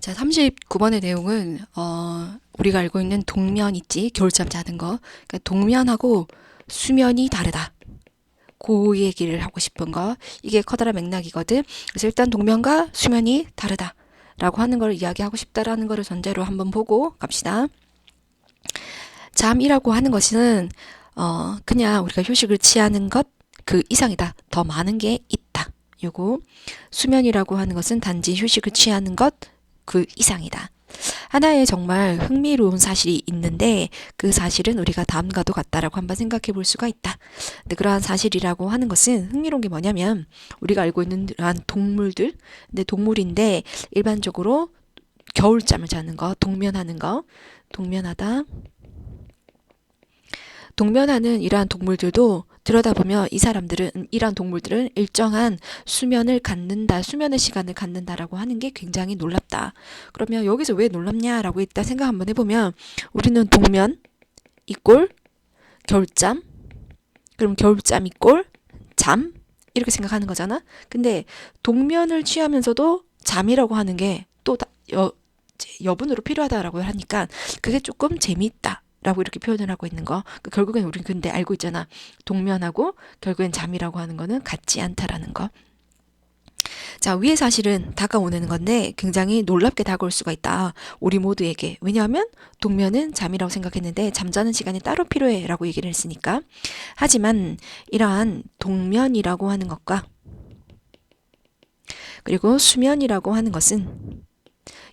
자, 39번의 내용은 우리가 알고 있는 동면 있지, 겨울잠 자는 거. 그러니까 동면하고 수면이 다르다. 그 얘기를 하고 싶은 거. 이게 커다란 맥락이거든. 그래서 일단 동면과 수면이 다르다. 라고 하는 걸 이야기하고 싶다라는 거를 전제로 한번 보고 갑시다. 잠이라고 하는 것은 그냥 우리가 휴식을 취하는 것 그 이상이다. 더 많은 게 있다. 요거. 수면이라고 하는 것은 단지 휴식을 취하는 것 그 이상이다. 하나의 정말 흥미로운 사실이 있는데 그 사실은 우리가 다음과도 같다라고 한번 생각해 볼 수가 있다. 근데 그러한 사실이라고 하는 것은 흥미로운 게 뭐냐면 우리가 알고 있는 그러한 동물들, 근데 동물인데 일반적으로 겨울잠을 자는 거, 동면하는 거, 동면하다. 동면하는 이러한 동물들도 들여다보면 이러한 동물들은 일정한 수면을 갖는다, 수면의 시간을 갖는다라고 하는 게 굉장히 놀랍다. 그러면 여기서 왜 놀랍냐라고 일단 생각 한번 해보면 우리는 동면 이꼴 겨울잠, 그럼 겨울잠 이꼴 잠 이렇게 생각하는 거잖아. 근데 동면을 취하면서도 잠이라고 하는 게 또 여분으로 필요하다라고 하니까 그게 조금 재미있다. 라고 이렇게 표현을 하고 있는 거. 결국엔 우리는 근데 알고 있잖아. 동면하고 결국엔 잠이라고 하는 거는 같지 않다라는 거. 자, 위의 사실은 다가오는 건데 굉장히 놀랍게 다가올 수가 있다. 우리 모두에게. 왜냐하면 동면은 잠이라고 생각했는데 잠자는 시간이 따로 필요해 라고 얘기를 했으니까. 하지만 이러한 동면이라고 하는 것과 그리고 수면이라고 하는 것은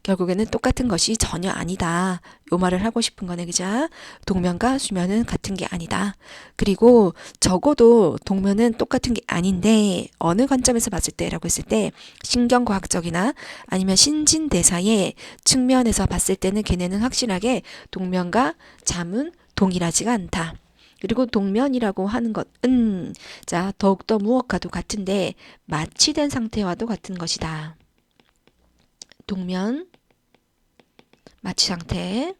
결국에는 똑같은 것이 전혀 아니다. 요 말을 하고 싶은 거네, 그자? 동면과 수면은 같은 게 아니다. 그리고 적어도 동면은 똑같은 게 아닌데 어느 관점에서 봤을 때라고 했을 때 신경과학적이나 아니면 신진대사의 측면에서 봤을 때는 걔네는 확실하게 동면과 잠은 동일하지가 않다. 그리고 동면이라고 하는 것은 자 더욱더 무엇과도 같은데 마취된 상태와도 같은 것이다. 동면 마취 상태.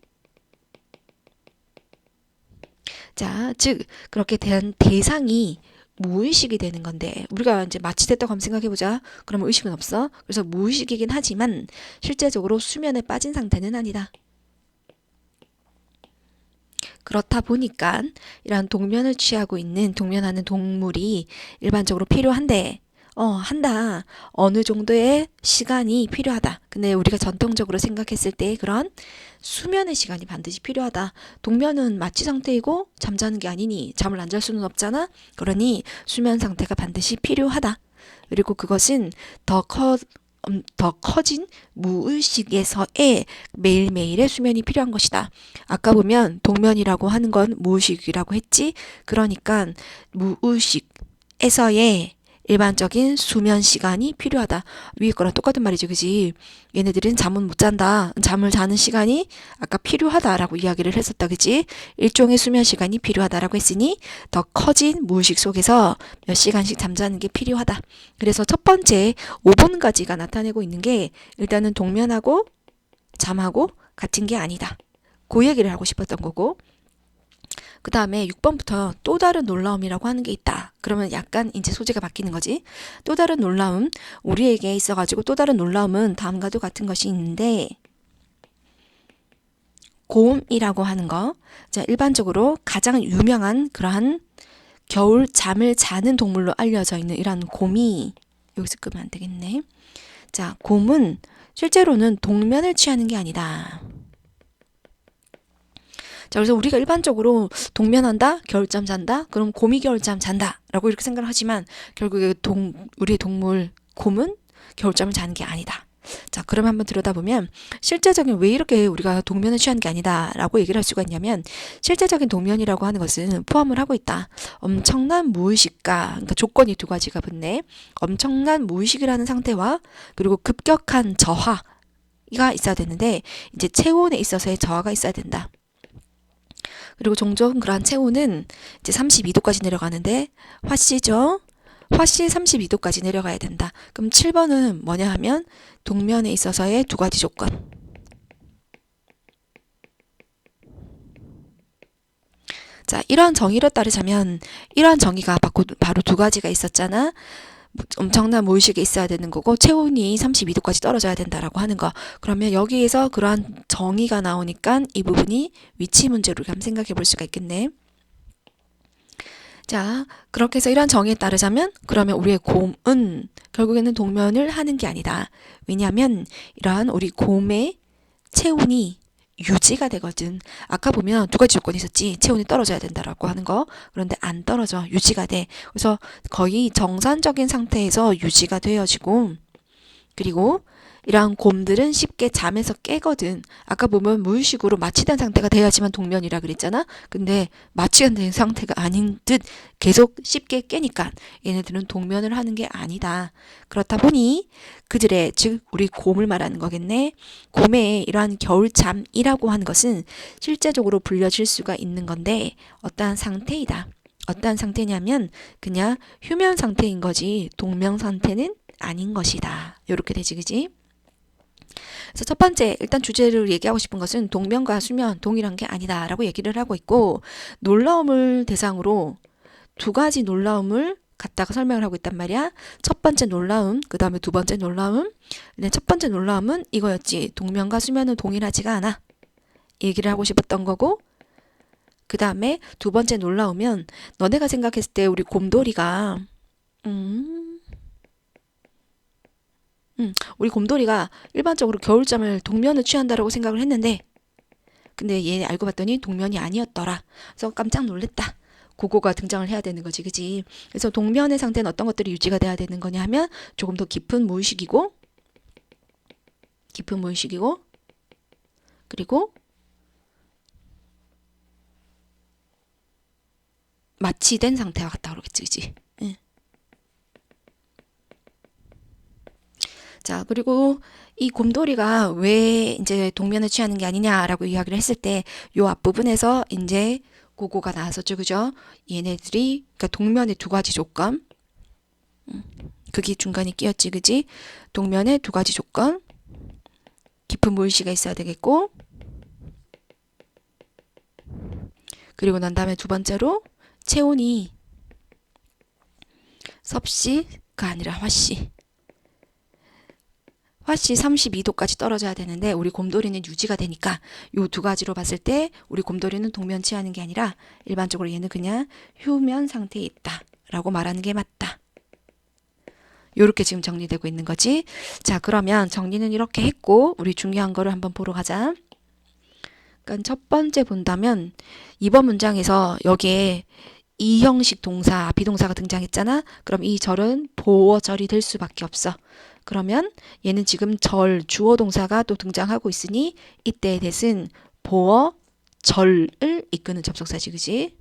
자, 즉 그렇게 된 대상이 무의식이 되는 건데 우리가 이제 마취됐다고 한번 생각해보자. 그러면 의식은 없어. 그래서 무의식이긴 하지만 실제적으로 수면에 빠진 상태는 아니다. 그렇다 보니까 이러한 동면을 취하고 있는 동면하는 동물이 일반적으로 필요한데 한다. 어느 정도의 시간이 필요하다. 근데 우리가 전통적으로 생각했을 때 그런 수면의 시간이 반드시 필요하다. 동면은 마취 상태이고 잠자는 게 아니니 잠을 안 잘 수는 없잖아. 그러니 수면 상태가 반드시 필요하다. 그리고 그것은 더 커진 무의식에서의 매일매일의 수면이 필요한 것이다. 아까 보면 동면이라고 하는 건 무의식이라고 했지. 그러니까 무의식에서의 일반적인 수면 시간이 필요하다. 위에 거랑 똑같은 말이지, 그지? 얘네들은 잠은 못 잔다. 잠을 자는 시간이 아까 필요하다라고 이야기를 했었다, 그지? 일종의 수면 시간이 필요하다라고 했으니 더 커진 무의식 속에서 몇 시간씩 잠자는 게 필요하다. 그래서 첫 번째 5번까지가 나타내고 있는 게 일단은 동면하고 잠하고 같은 게 아니다. 그 얘기를 하고 싶었던 거고. 그 다음에 6번부터 또 다른 놀라움이라고 하는 게 있다. 그러면 약간 이제 소재가 바뀌는 거지. 또 다른 놀라움, 우리에게 있어가지고 또 다른 놀라움은 다음과도 같은 것이 있는데 곰이라고 하는 거. 자, 일반적으로 가장 유명한 그러한 겨울 잠을 자는 동물로 알려져 있는 이러한 곰이 여기서 끄면 안 되겠네. 자, 곰은 실제로는 동면을 취하는 게 아니다. 자, 그래서 우리가 일반적으로 동면한다, 겨울잠 잔다, 그럼 곰이 겨울잠 잔다, 라고 이렇게 생각을 하지만, 결국에 우리의 동물, 곰은 겨울잠을 자는 게 아니다. 자, 그럼 한번 들여다보면, 실제적인 왜 이렇게 우리가 동면을 취하는 게 아니다, 라고 얘기를 할 수가 있냐면, 실제적인 동면이라고 하는 것은 포함을 하고 있다. 엄청난 무의식과, 그러니까 조건이 두 가지가 붙네. 엄청난 무의식이라는 상태와, 그리고 급격한 저하가 있어야 되는데, 이제 체온에 있어서의 저하가 있어야 된다. 그리고 종종 그러한 체온은 이제 32도까지 내려가는데 화씨죠. 화씨 32도까지 내려가야 된다. 그럼 7번은 뭐냐 하면 동면에 있어서의 두 가지 조건. 자, 이러한 정의를 따르자면 이러한 정의가 바로 두 가지가 있었잖아. 엄청난 무의식이 있어야 되는 거고 체온이 32도까지 떨어져야 된다라고 하는 거. 그러면 여기에서 그러한 정의가 나오니까 이 부분이 위치 문제로 한번 생각해 볼 수가 있겠네. 자, 그렇게 해서 이러한 정의에 따르자면 그러면 우리의 곰은 결국에는 동면을 하는 게 아니다. 왜냐하면 이러한 우리 곰의 체온이 유지가 되거든. 아까 보면 두 가지 조건이 있었지. 체온이 떨어져야 된다라고 하는 거. 그런데 안 떨어져. 유지가 돼. 그래서 거의 정상적인 상태에서 유지가 되어지고, 그리고 이러한 곰들은 쉽게 잠에서 깨거든. 아까 보면 무의식으로 마취된 상태가 돼야지만 동면이라 그랬잖아. 근데 마취된 상태가 아닌 듯 계속 쉽게 깨니까 얘네들은 동면을 하는 게 아니다. 그렇다 보니 그들의, 즉 우리 곰을 말하는 거겠네. 곰의 이러한 겨울잠이라고 하는 것은 실제적으로 불려질 수가 있는 건데 어떠한 상태이다. 어떠한 상태냐면 그냥 휴면 상태인 거지 동명 상태는 아닌 것이다. 요렇게 되지, 그지? 그래서 첫 번째, 일단 주제를 얘기하고 싶은 것은 동면과 수면 동일한 게 아니다라고 얘기를 하고 있고, 놀라움을 대상으로 두 가지 놀라움을 갖다가 설명을 하고 있단 말이야. 첫 번째 놀라움, 그 다음에 두 번째 놀라움. 근데 첫 번째 놀라움은 이거였지. 동면과 수면은 동일하지가 않아. 얘기를 하고 싶었던 거고, 그 다음에 두 번째 놀라우면 너네가 생각했을 때 우리 곰돌이가 우리 곰돌이가 일반적으로 겨울잠을 동면을 취한다라고 생각을 했는데 근데 얘 알고 봤더니 동면이 아니었더라. 그래서 깜짝 놀랬다. 그거가 등장을 해야 되는 거지, 그지? 그래서 동면의 상태는 어떤 것들이 유지가 돼야 되는 거냐 하면 조금 더 깊은 무의식이고, 그리고 마취된 상태와 같다 그러겠지, 그지? 응. 자, 그리고 이 곰돌이가 왜 이제 동면을 취하는 게 아니냐라고 이야기를 했을 때 요 앞부분에서 이제 그거가 나왔었죠, 그죠? 얘네들이 그러니까 동면의 두 가지 조건, 그게 중간에 끼었지, 그지? 동면의 두 가지 조건, 깊은 무의식이 있어야 되겠고, 그리고 난 다음에 두 번째로 체온이 섭씨가 아니라 화씨. 화씨 32도까지 떨어져야 되는데 우리 곰돌이는 유지가 되니까 요 두 가지로 봤을 때 우리 곰돌이는 동면 취하는 게 아니라 일반적으로 얘는 그냥 휴면 상태에 있다 라고 말하는 게 맞다. 요렇게 지금 정리되고 있는 거지. 자, 그러면 정리는 이렇게 했고 우리 중요한 거를 한번 보러 가자. 그러니까 첫 번째 본다면 이번 문장에서 여기에 이 형식 동사, 비동사가 등장했잖아. 그럼 이 절은 보어절이 될 수밖에 없어. 그러면 얘는 지금 절, 주어 동사가 또 등장하고 있으니 이때의 대신 보어절을 이끄는 접속사지, 그지?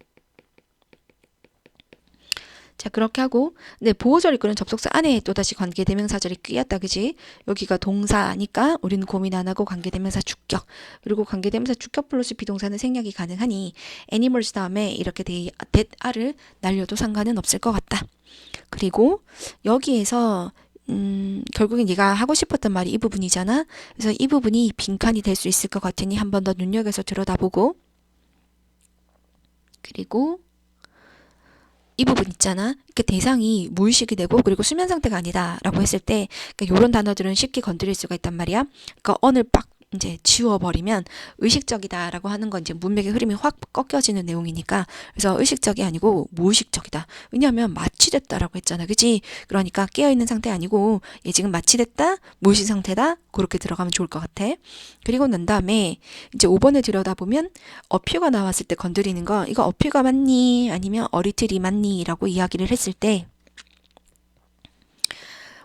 자, 그렇게 하고, 근데 보호절 이끄는 접속사 안에 또다시 관계대명사절이 끼었다, 그지? 여기가 동사니까 우리는 고민 안 하고 관계대명사 주격, 그리고 관계대명사 주격 플러스 비동사는 생략이 가능하니 animals 다음에 이렇게 that are를 날려도 상관은 없을 것 같다. 그리고 여기에서 결국엔 네가 하고 싶었던 말이 이 부분이잖아. 그래서 이 부분이 빈칸이 될 수 있을 것 같으니 한 번 더 눈여겨서 들여다보고, 그리고 이 부분 있잖아. 이렇게 대상이 무의식이 되고 그리고 수면 상태가 아니다라고 했을 때 그러니까 이런 단어들은 쉽게 건드릴 수가 있단 말이야. 그러니까 언을 빡 이제 지워버리면 의식적이다라고 하는 건 이제 문맥의 흐름이 확 꺾여지는 내용이니까 그래서 의식적이 아니고 무의식적이다. 왜냐하면 마취됐다라고 했잖아, 그지? 그러니까 깨어있는 상태 아니고 얘 지금 마취됐다, 무의식 상태다 그렇게 들어가면 좋을 것 같아. 그리고 난 다음에 이제 5번에 들여다보면 어퓨가 나왔을 때 건드리는 거 이거 어퓨가 맞니 아니면 어리틀이 맞니 라고 이야기를 했을 때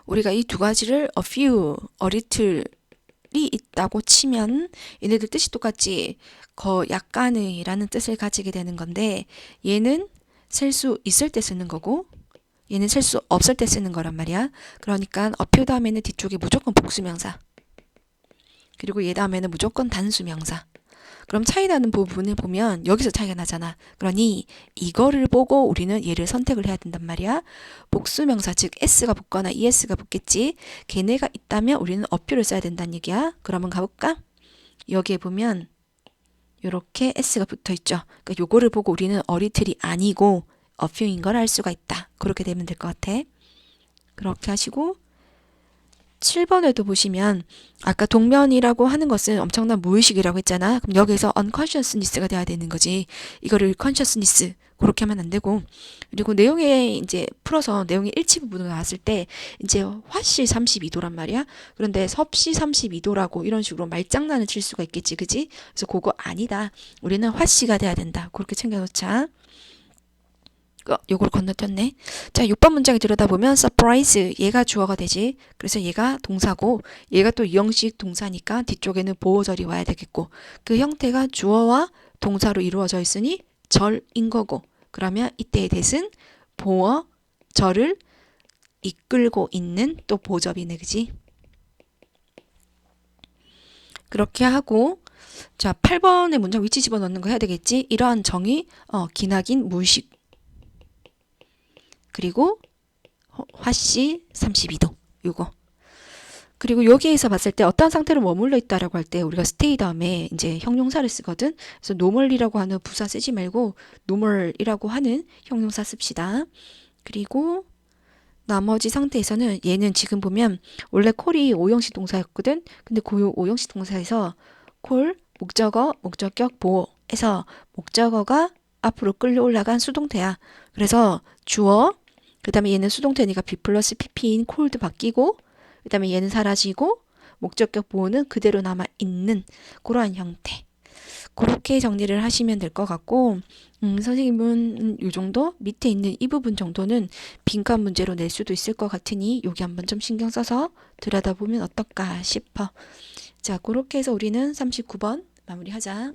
우리가 이 두 가지를 a few, 어리틀 이 있다고 치면 얘네들 뜻이 똑같지. 약간의 라는 뜻을 가지게 되는 건데 얘는 셀 수 있을 때 쓰는 거고 얘는 셀 수 없을 때 쓰는 거란 말이야. 그러니까 어표 다음에는 뒤쪽에 무조건 복수명사 그리고 얘 다음에는 무조건 단수명사. 그럼 차이 나는 부분을 보면 여기서 차이가 나잖아. 그러니 이거를 보고 우리는 얘를 선택을 해야 된단 말이야. 복수명사 즉 s가 붙거나 es가 붙겠지. 걔네가 있다면 우리는 어표를 써야 된다는 얘기야. 그러면 가볼까? 여기에 보면 이렇게 s가 붙어 있죠. 그러니까 요거를 보고 우리는 어리틀이 아니고 어표인 걸 알 수가 있다. 그렇게 되면 될 것 같아. 그렇게 하시고 7번에도 보시면 아까 동면이라고 하는 것은 엄청난 무의식이라고 했잖아. 그럼 여기서 unconsciousness가 돼야 되는 거지. 이거를 consciousness 그렇게 하면 안 되고, 그리고 내용에 이제 풀어서 내용의 일치 부분을 나왔을 때 이제 화씨 32도란 말이야. 그런데 섭씨 32도라고 이런 식으로 말장난을 칠 수가 있겠지, 그지? 그래서 그거 아니다. 우리는 화씨가 돼야 된다. 그렇게 챙겨놓자. 요걸 건너뛰었네. 자, 6번 문장에 들여다보면 surprise 얘가 주어가 되지. 그래서 얘가 동사고 얘가 또 이형식 동사니까 뒤쪽에는 보어절이 와야 되겠고, 그 형태가 주어와 동사로 이루어져 있으니 절인 거고, 그러면 이때의 that은 보어절을 이끌고 있는 또 보접이네, 그지? 그렇게 하고, 자, 8번의 문장 위치 집어넣는 거 해야 되겠지. 이러한 정의 기나긴 무의식, 그리고 화씨 32도 요거. 그리고 여기에서 봤을 때 어떤 상태로 머물러 있다라고 할 때 우리가 stay 다음에 이제 형용사를 쓰거든. 그래서 normal이라고 하는 부사 쓰지 말고 normal이라고 하는 형용사 씁시다. 그리고 나머지 상태에서는 얘는 지금 보면 원래 콜이 5형식 동사였거든. 근데 그 5형식 동사에서 콜, 목적어, 목적격, 보어에서 목적어가 앞으로 끌려 올라간 수동태야. 그래서 주어, 그 다음에 얘는 수동태니까 be 플러스 pp인 콜도 바뀌고, 그 다음에 얘는 사라지고, 목적격 보호는 그대로 남아있는 그러한 형태. 그렇게 정리를 하시면 될 것 같고, 선생님은 이 정도 밑에 있는 이 부분 정도는 빈칸 문제로 낼 수도 있을 것 같으니 여기 한번 좀 신경 써서 들여다보면 어떨까 싶어. 자, 그렇게 해서 우리는 39번 마무리하자.